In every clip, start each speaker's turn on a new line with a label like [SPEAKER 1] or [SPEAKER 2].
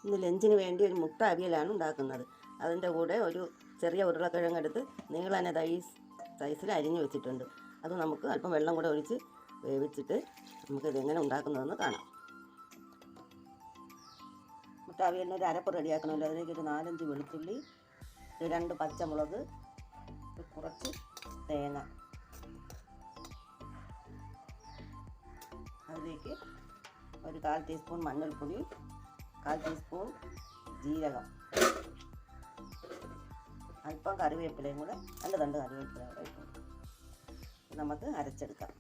[SPEAKER 1] ഇന്ന് ലഞ്ചിന് വേണ്ടി ഒരു മുട്ട അവിയലാണ് ഉണ്ടാക്കുന്നത്. അതിൻ്റെ കൂടെ ഒരു ചെറിയ ഉരുളക്കിഴങ്ങെടുത്ത് നീളനെ സൈസിൽ അരിഞ്ഞു വെച്ചിട്ടുണ്ട്. അത് നമുക്ക് അല്പം വെള്ളം കൂടെ ഒഴിച്ച് വേവിച്ചിട്ട് നമുക്കിതെങ്ങനെ ഉണ്ടാക്കുന്നതെന്ന് കാണാം. മുട്ട അവിയലിന് ഒരു അരപ്പ് റെഡിയാക്കണമല്ലോ. അതിലേക്ക് ഒരു 4-5 വെളുത്തുള്ളി, 2 പച്ചമുളക്, കുറച്ച് തേങ്ങ, അതിലേക്ക് ഒരു 1/4 ടീസ്പൂൺ മഞ്ഞൾപ്പൊടി, 1/4 ടീസ്പൂൺ ജീരകം, അല്പം കറിവേപ്പിലയും കൂടെ 2 തണ്ട് കറിവേപ്പില കൂടെ ഇട്ടുണ്ട്. നമുക്ക് അരച്ചെടുക്കാം.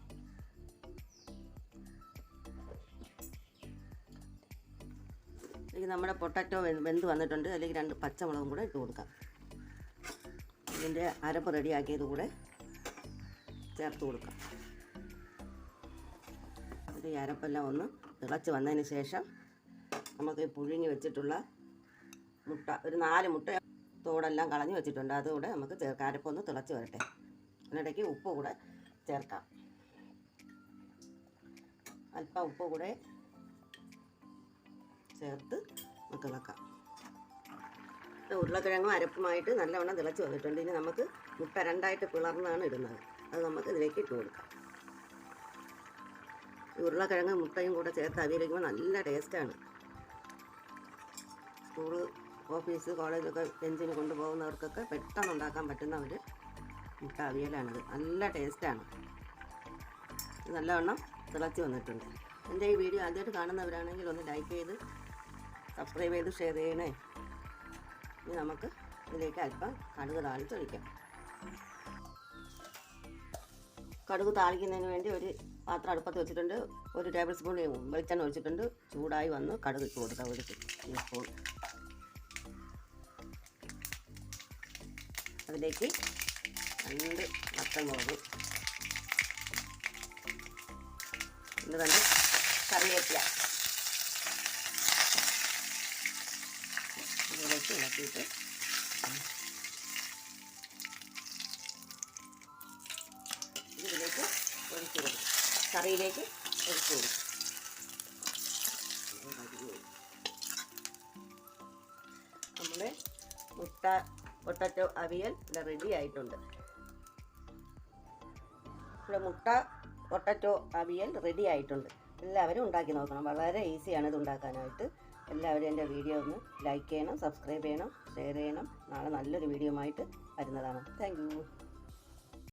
[SPEAKER 1] നമ്മുടെ പൊട്ടാറ്റോ വെന്ത് വന്നിട്ടുണ്ട്. അല്ലെങ്കിൽ 2 പച്ചമുളകും കൂടെ ഇട്ട് കൊടുക്കാം. ഇതിൻ്റെ അരപ്പ് റെഡിയാക്കിയത് കൂടെ ചേർത്ത് കൊടുക്കാം. ഇത് ഈ അരപ്പെല്ലാം ഒന്ന് തിളച്ച് വന്നതിന് ശേഷം നമുക്ക് പുഴുങ്ങി വെച്ചിട്ടുള്ള മുട്ട, ഒരു 4 മുട്ട തോടെല്ലാം കളഞ്ഞ് വെച്ചിട്ടുണ്ട്, അതുകൂടെ നമുക്ക് ചേർക്കാം. അരപ്പൊന്ന് തിളച്ച് വരട്ടെ. അതിനിടയ്ക്ക് ഉപ്പ് കൂടെ ചേർക്കാം. അല്പം ഉപ്പ് കൂടെ ചേർത്ത് നമുക്ക് ഇളക്കാം. ഉരുളക്കിഴങ്ങും അരപ്പുമായിട്ട് നല്ലവണ്ണം തിളച്ച് വന്നിട്ടുണ്ട്. ഇനി നമുക്ക് മുട്ട 2ആയിട്ട് പിളർന്നാണ് ഇടുന്നത്. അത് നമുക്ക് ഇതിലേക്ക് ഇട്ട് കൊടുക്കാം. ഉരുളക്കിഴങ്ങ് മുട്ടയും കൂടെ ചേർത്ത് അവിയലിക്കുമ്പോൾ നല്ല ടേസ്റ്റാണ്. സ്കൂള്, ഓഫീസ്, കോളേജൊക്കെ ലഞ്ചിന് കൊണ്ടുപോകുന്നവർക്കൊക്കെ പെട്ടെന്ന് ഉണ്ടാക്കാൻ പറ്റുന്ന ഒരു മുട്ട അവിയലാണിത്. നല്ല ടേസ്റ്റാണ്. നല്ലവണ്ണം തിളച്ച് വന്നിട്ടുണ്ട്. എൻ്റെ ഈ വീഡിയോ ആദ്യമായിട്ട് കാണുന്നവരാണെങ്കിൽ ഒന്ന് ലൈക്ക് ചെയ്ത് സബ്സ്ക്രൈബ് ചെയ്ത് ഷെയർ ചെയ്യണേ. ഇനി നമുക്ക് ഇതിലേക്ക് അല്പം കടുക് താളിച്ചൊഴിക്കാം. കടുക് താളിക്കുന്നതിന് വേണ്ടി ഒരു പാത്രം അടുപ്പത്ത് വെച്ചിട്ടുണ്ട്. 1 ടേബിൾ സ്പൂൺ വെളിച്ചെണ്ണ ഒഴിച്ചിട്ടുണ്ട്. ചൂടായി വന്ന് കടുക് ഇട്ട് കൊടുക്കാം. 1 ടീസ്പൂൺ. അതിലേക്ക് 2 പച്ചമുളക്, 2 കറിവേപ്പില ഇതിലേക്ക് ഇളക്കിയിട്ട് ഇതിലേക്ക് ഒഴിച്ച് കൊടുക്കും. കറിയിലേക്ക് ഒഴിച്ച് കൊടുക്കും. നമ്മുടെ പൊട്ടാറ്റോ അവിയൽ ഇവിടെ റെഡി ആയിട്ടുണ്ട്. ഇവിടെ മുട്ട പൊട്ടാറ്റോ അവിയൽ റെഡി ആയിട്ടുണ്ട്. എല്ലാവരും ഉണ്ടാക്കി നോക്കണം. വളരെ ഈസിയാണ് ഇത് ഉണ്ടാക്കാനായിട്ട്. എല്ലാവരും എൻ്റെ വീഡിയോ ഒന്ന് ലൈക്ക് ചെയ്യണം, സബ്സ്ക്രൈബ് ചെയ്യണം, ഷെയർ ചെയ്യണം. നാളെ നല്ലൊരു വീഡിയോ ആയിട്ട് വരുന്നതാണ്. Thank you.